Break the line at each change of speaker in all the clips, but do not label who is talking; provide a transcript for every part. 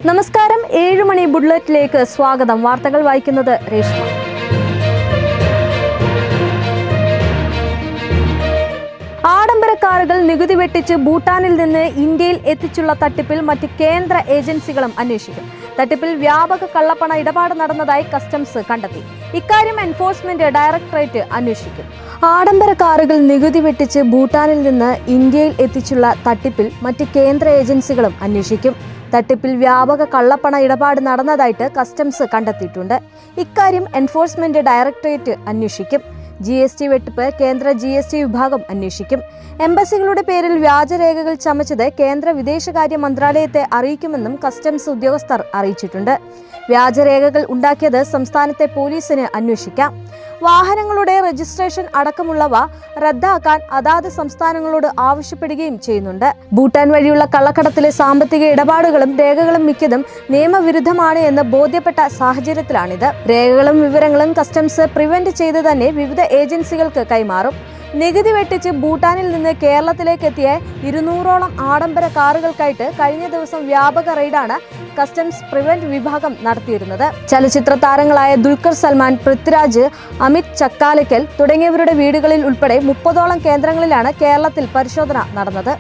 നമസ്കാരം, 7 മണി ബുള്ളറ്റിലേക്ക് സ്വാഗതം. വാർത്തകൾ വായിക്കുന്നത് രേഷ്മ. ആഡംബര കാറുകൾ നികുതി വെട്ടിച്ച് ഭൂട്ടാനിൽ നിന്ന് ഇന്ത്യയിൽ എത്തിച്ചുള്ള തട്ടിപ്പിൽ മറ്റ് കേന്ദ്ര ഏജൻസികളും അന്വേഷിക്കും. തട്ടിപ്പിൽ വ്യാപക കള്ളപ്പണ ഇടപാട് നടന്നതായി കസ്റ്റംസ് കണ്ടെത്തി. ഇക്കാര്യം എൻഫോഴ്സ്മെന്റ് ഡയറക്ടറേറ്റ് അന്വേഷിക്കും. ആഡംബര കാറുകൾ നികുതി വെട്ടിച്ച് ഭൂട്ടാനിൽ നിന്ന് ഇന്ത്യയിൽ എത്തിച്ചുള്ള തട്ടിപ്പിൽ മറ്റ് കേന്ദ്ര ഏജൻസികളും അന്വേഷിക്കും. തട്ടിപ്പിൽ വ്യാപക കള്ളപ്പണ ഇടപാട് നടന്നതായിട്ട് കസ്റ്റംസ് കണ്ടെത്തിയിട്ടുണ്ട്. ഇക്കാര്യം എൻഫോഴ്സ്മെന്റ് ഡയറക്ടറേറ്റ് അന്വേഷിക്കും. GST വെട്ടിപ്പ് കേന്ദ്ര GST വിഭാഗം അന്വേഷിക്കും. എംബസികളുടെ പേരിൽ വ്യാജരേഖകൾ ചമച്ചത് കേന്ദ്ര വിദേശകാര്യ മന്ത്രാലയത്തെ അറിയിക്കുമെന്നും കസ്റ്റംസ് ഉദ്യോഗസ്ഥർ അറിയിച്ചിട്ടുണ്ട്. വ്യാജരേഖകൾ ഉണ്ടാക്കിയത് സംസ്ഥാനത്തെ പോലീസിന് അന്വേഷിക്കാം. വാഹനങ്ങളുടെ രജിസ്ട്രേഷൻ അടക്കമുള്ളവ റദ്ദാക്കാൻ അതാത് സംസ്ഥാനങ്ങളോട് ആവശ്യപ്പെടുകയും ചെയ്യുന്നുണ്ട്. ഭൂട്ടാൻ വഴിയുള്ള കള്ളക്കടത്തിലെ സാമ്പത്തിക ഇടപാടുകളും രേഖകളും മിക്കതും നിയമവിരുദ്ധമാണ് എന്ന് ബോധ്യപ്പെട്ട സാഹചര്യത്തിലാണിത്. രേഖകളും വിവരങ്ങളും കസ്റ്റംസ് പ്രിവെന്റ് ചെയ്ത് തന്നെ വിവിധ ഏജൻസികൾക്ക് കൈമാറും. നികുതി വെട്ടിച്ച് ഭൂട്ടാനിൽ നിന്ന് കേരളത്തിലേക്ക് എത്തിയ 200ഓളം ആഡംബര കാറുകൾക്കായിട്ട് കഴിഞ്ഞ ദിവസം വ്യാപക റെയ്ഡാണ് കസ്റ്റംസ് പ്രിവെന്റ് വിഭാഗം നടത്തിയിരുന്നത്. ചലച്ചിത്ര താരങ്ങളായ ദുൽഖർ സൽമാൻ, പൃഥ്വിരാജ്, അമിത് ചക്കാലക്കൽ തുടങ്ങിയവരുടെ വീടുകളിൽ ഉൾപ്പെടെ 30ഓളം കേന്ദ്രങ്ങളിലാണ് കേരളത്തിൽ പരിശോധന നടന്നത്.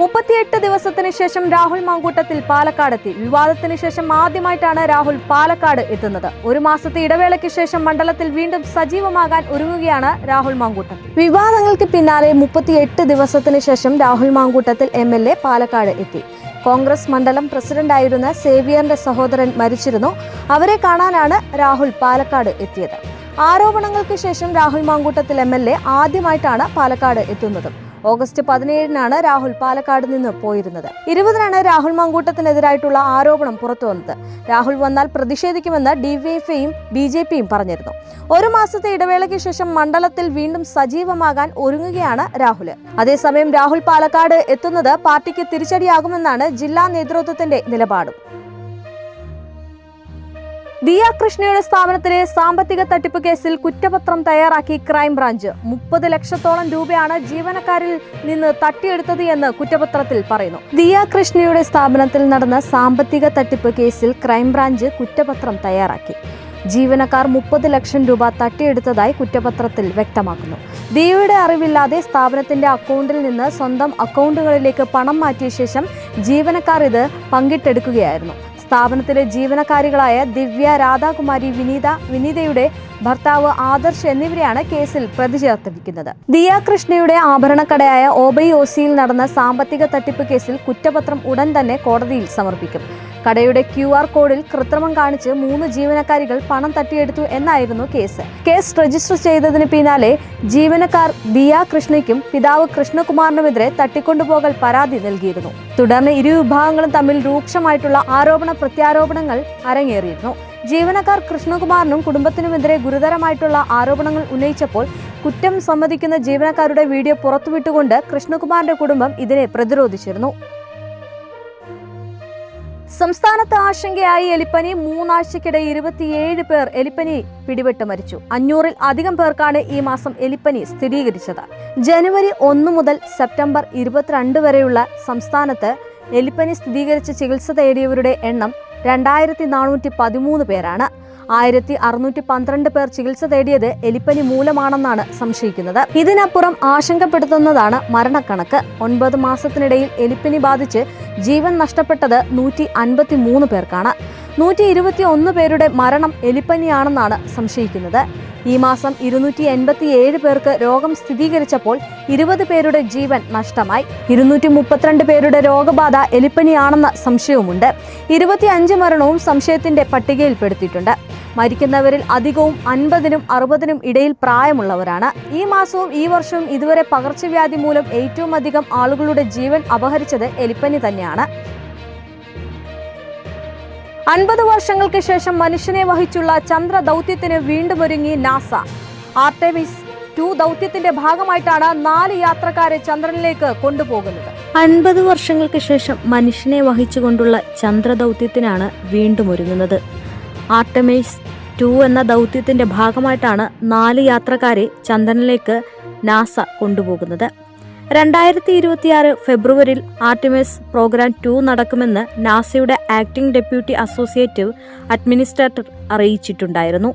38 ദിവസത്തിന് ശേഷം രാഹുൽ മാങ്കൂട്ടത്തിൽ പാലക്കാടെത്തി. വിവാദത്തിന് ശേഷം ആദ്യമായിട്ടാണ് രാഹുൽ പാലക്കാട് എത്തുന്നത്. ഒരു മാസത്തെ ഇടവേളയ്ക്ക് ശേഷം മണ്ഡലത്തിൽ വീണ്ടും സജീവമാകാൻ ഒരുങ്ങുകയാണ് രാഹുൽ മാങ്കൂട്ടത്തിൽ. വിവാദങ്ങൾക്ക് പിന്നാലെ 38 ദിവസത്തിന് ശേഷം രാഹുൽ മാങ്കൂട്ടത്തിൽ MLA പാലക്കാട് എത്തി. കോൺഗ്രസ് മണ്ഡലം പ്രസിഡന്റായിരുന്ന സേവിയറിന്റെ സഹോദരൻ മരിച്ചിരുന്നു. അവരെ കാണാനാണ് രാഹുൽ പാലക്കാട് എത്തിയത്. ആരോപണങ്ങൾക്ക് ശേഷം രാഹുൽ മാങ്കൂട്ടത്തിൽ MLA ആദ്യമായിട്ടാണ് പാലക്കാട് എത്തുന്നത്. ഓഗസ്റ്റ് 17-നാണ് രാഹുൽ പാലക്കാട് നിന്ന് പോയിരുന്നത്. 20-നാണ് രാഹുൽ മാങ്കൂട്ടത്തിനെതിരായിട്ടുള്ള ആരോപണം പുറത്തുവന്നത്. രാഹുൽ വന്നാൽ പ്രതിഷേധിക്കുമെന്ന് DYFയും BJPയും പറഞ്ഞിരുന്നു. ഒരു മാസത്തെ ഇടവേളയ്ക്ക് ശേഷം മണ്ഡലത്തിൽ വീണ്ടും സജീവമാകാൻ ഒരുങ്ങുകയാണ് രാഹുൽ. അതേസമയം രാഹുൽ പാലക്കാട് എത്തുന്നത് പാർട്ടിക്ക് തിരിച്ചടിയാകുമെന്നാണ് ജില്ലാ നേതൃത്വത്തിന്റെ നിലപാടും. ദിയ കൃഷ്ണയുടെ സ്ഥാപനത്തിലെ സാമ്പത്തിക തട്ടിപ്പ് കേസിൽ കുറ്റപത്രം തയ്യാറാക്കി ക്രൈംബ്രാഞ്ച്. 30 ലക്ഷത്തോളം രൂപയാണ് ജീവനക്കാരിൽ നിന്ന് തട്ടിയെടുത്തത് എന്ന് കുറ്റപത്രത്തിൽ പറയുന്നു. ദിയ കൃഷ്ണയുടെ സ്ഥാപനത്തിൽ നടന്ന സാമ്പത്തിക തട്ടിപ്പ് കേസിൽ ക്രൈംബ്രാഞ്ച് കുറ്റപത്രം തയ്യാറാക്കി. ജീവനക്കാർ 30 ലക്ഷം രൂപ തട്ടിയെടുത്തതായി കുറ്റപത്രത്തിൽ വ്യക്തമാക്കുന്നു. ദിയയുടെ അറിവില്ലാതെ സ്ഥാപനത്തിന്റെ അക്കൗണ്ടിൽ നിന്ന് സ്വന്തം അക്കൗണ്ടുകളിലേക്ക് പണം മാറ്റിയ ശേഷം ജീവനക്കാർ ഇത് പങ്കിട്ടെടുക്കുകയായിരുന്നു. സ്ഥാപനത്തിലെ ജീവനക്കാരികളായ ദിവ്യ, രാധാകുമാരി, വിനീതയുടെ ഭർത്താവ് ആദർശ് എന്നിവരെയാണ് കേസിൽ പ്രതി ചേർത്തിരിക്കുന്നത്. ദിയ കൃഷ്ണയുടെ ആഭരണക്കടയായ OBOCയിൽ നടന്ന സാമ്പത്തിക തട്ടിപ്പ് കേസിൽ കുറ്റപത്രം ഉടൻ തന്നെ കോടതിയിൽ സമർപ്പിക്കും. കടയുടെ QR കോഡിൽ കൃത്രിമം കാണിച്ച് 3 ജീവനക്കാരികൾ പണം തട്ടിയെടുത്തു എന്നായിരുന്നു കേസ്. കേസ് രജിസ്റ്റർ ചെയ്തതിന് പിന്നാലെ ജീവനക്കാർ ദിയ കൃഷ്ണയ്ക്കും പിതാവ് കൃഷ്ണകുമാറിനുമെതിരെ തട്ടിക്കൊണ്ടുപോകൽ പരാതി നൽകിയിരുന്നു. തുടർന്ന് ഇരു വിഭാഗങ്ങളും തമ്മിൽ രൂക്ഷമായിട്ടുള്ള ആരോപണ പ്രത്യാരോപണങ്ങൾ അരങ്ങേറിയിരുന്നു. ജീവനക്കാർ കൃഷ്ണകുമാറിനും കുടുംബത്തിനുമെതിരെ ഗുരുതരമായിട്ടുള്ള ആരോപണങ്ങൾ ഉന്നയിച്ചപ്പോൾ കുറ്റം സമ്മതിക്കുന്ന ജീവനക്കാരുടെ വീഡിയോ പുറത്തുവിട്ടുകൊണ്ട് കൃഷ്ണകുമാറിന്റെ കുടുംബം ഇതിനെ പ്രതിരോധിച്ചിരുന്നു. സംസ്ഥാനത്ത് ആശങ്കയായി എലിപ്പനി. 3 ആഴ്ചക്കിടെ 27 പേർ എലിപ്പനി പിടിപെട്ട് മരിച്ചു. 500-ൽ അധികം പേർക്കാണ് ഈ മാസം എലിപ്പനി സ്ഥിരീകരിച്ചത്. ജനുവരി 1 മുതൽ സെപ്റ്റംബർ 22 വരെയുള്ള സംസ്ഥാനത്ത് എലിപ്പനി സ്ഥിരീകരിച്ച് ചികിത്സ തേടിയവരുടെ എണ്ണം 2413 പേരാണ്. 1612 പേർ ചികിത്സ തേടിയത് എലിപ്പനി മൂലമാണെന്നാണ് സംശയിക്കുന്നത്. ഇതിനപ്പുറം ആശങ്കപ്പെടുത്തുന്നതാണ് മരണക്കണക്ക്. 9 മാസത്തിനിടയിൽ എലിപ്പനി ബാധിച്ച് ജീവൻ നഷ്ടപ്പെട്ടത് 153 പേർക്കാണ്. 121 പേരുടെ മരണം എലിപ്പനിയാണെന്നാണ് സംശയിക്കുന്നത്. ഈ മാസം 287 പേർക്ക് രോഗം സ്ഥിരീകരിച്ചപ്പോൾ 20 പേരുടെ ജീവൻ നഷ്ടമായി. 232 പേരുടെ രോഗബാധ എലിപ്പനിയാണെന്ന സംശയവുമുണ്ട്. 25 മരണവും സംശയത്തിന്റെ പട്ടികയിൽപ്പെടുത്തിയിട്ടുണ്ട്. മരിക്കുന്നവരിൽ അധികവും 50-നും 60-നും ഇടയിൽ പ്രായമുള്ളവരാണ്. ഈ മാസവും ഈ വർഷവും ഇതുവരെ പകർച്ചവ്യാധി മൂലം ഏറ്റവും അധികം ആളുകളുടെ ജീവൻ അപഹരിച്ചത് എലിപ്പനി തന്നെയാണ്. 50 വർഷങ്ങൾക്ക് ശേഷം മനുഷ്യനെ വഹിച്ചുള്ള ചന്ദ്ര ദൗത്യത്തിന് വീണ്ടും ഒരുങ്ങി നാസ. ആർടെമിസ് 2 ദൗത്യത്തിന്റെ ഭാഗമായിട്ടാണ് 4 യാത്രക്കാരെ ചന്ദ്രനിലേക്ക് കൊണ്ടുപോകുന്നത്. 50 വർഷങ്ങൾക്ക് ശേഷം മനുഷ്യനെ വഹിച്ചുകൊണ്ടുള്ള ചന്ദ്രദൗത്യത്തിനാണ് വീണ്ടും ഒരുങ്ങുന്നത്. ആർടെമിസ് 2 എന്ന ദൗത്യത്തിന്റെ ഭാഗമായിട്ടാണ് 4 യാത്രക്കാരെ ചന്ദ്രനിലേക്ക് നാസ കൊണ്ടുപോകുന്നത്. 2026 ഫെബ്രുവരിയിൽ ആർട്ടിമിസ് പ്രോഗ്രാം 2 നടക്കുമെന്ന് നാസയുടെ ആക്ടിംഗ് ഡെപ്യൂട്ടി അസോസിയേറ്റീവ് അഡ്മിനിസ്ട്രേറ്റർ അറിയിച്ചിട്ടുണ്ടായിരുന്നു.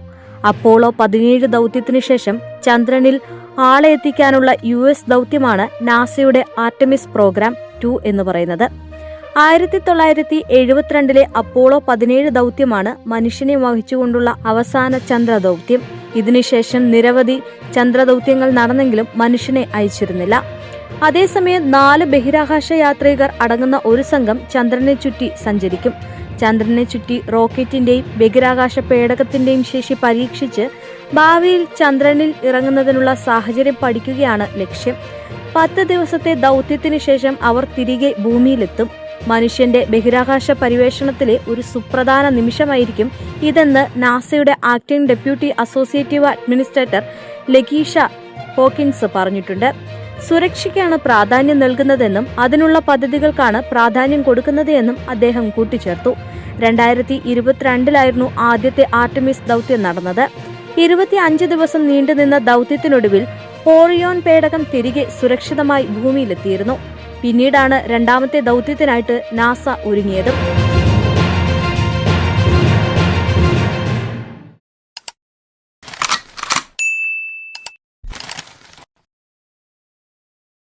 അപ്പോളോ 17 ദൗത്യത്തിനു ശേഷം ചന്ദ്രനിൽ ആളെ എത്തിക്കാനുള്ള US ദൗത്യമാണ് നാസയുടെ ആർട്ടിമിസ് പ്രോഗ്രാം 2 എന്ന് പറയുന്നത്. 1972 അപ്പോളോ 17 ദൗത്യമാണ് മനുഷ്യനെ വഹിച്ചുകൊണ്ടുള്ള അവസാന ചന്ദ്രദൗത്യം. ഇതിനുശേഷം നിരവധി ചന്ദ്രദൗത്യങ്ങൾ നടന്നെങ്കിലും മനുഷ്യനെ അയച്ചിരുന്നില്ല. അതേസമയം 4 ബഹിരാകാശ യാത്രികർ അടങ്ങുന്ന ഒരു സംഘം ചന്ദ്രനെ ചുറ്റി സഞ്ചരിക്കും. ചന്ദ്രനെ ചുറ്റി റോക്കറ്റിന്റെയും ബഹിരാകാശ പേടകത്തിന്റെയും ശേഷി പരീക്ഷിച്ച് ഭാവിയിൽ ചന്ദ്രനിൽ ഇറങ്ങുന്നതിനുള്ള സാഹചര്യം പഠിക്കുകയാണ് ലക്ഷ്യം. 10 ദിവസത്തെ ദൗത്യത്തിനു ശേഷം അവർ തിരികെ ഭൂമിയിലെത്തും. മനുഷ്യന്റെ ബഹിരാകാശ പര്യവേഷണത്തിലെ ഒരു സുപ്രധാന നിമിഷമായിരിക്കും ഇതെന്ന് നാസയുടെ acting deputy associative administrator Lakiesha Hawkins പറഞ്ഞിട്ടുണ്ട്. സുരക്ഷയ്ക്കാണ് പ്രാധാന്യം നൽകുന്നതെന്നും അതിനുള്ള പദ്ധതികൾക്കാണ് പ്രാധാന്യം കൊടുക്കുന്നത് എന്നും അദ്ദേഹം കൂട്ടിച്ചേർത്തു. 2022 ആദ്യത്തെ ആർട്ടിമിസ് ദൗത്യം നടന്നത്. 25 ദിവസം നീണ്ടുനിന്ന ദൗത്യത്തിനൊടുവിൽ ഓറിയോൺ പേടകം തിരികെ സുരക്ഷിതമായി ഭൂമിയിലെത്തിയിരുന്നു. പിന്നീടാണ് രണ്ടാമത്തെ ദൗത്യത്തിനായിട്ട് നാസ ഒരുങ്ങിയത്.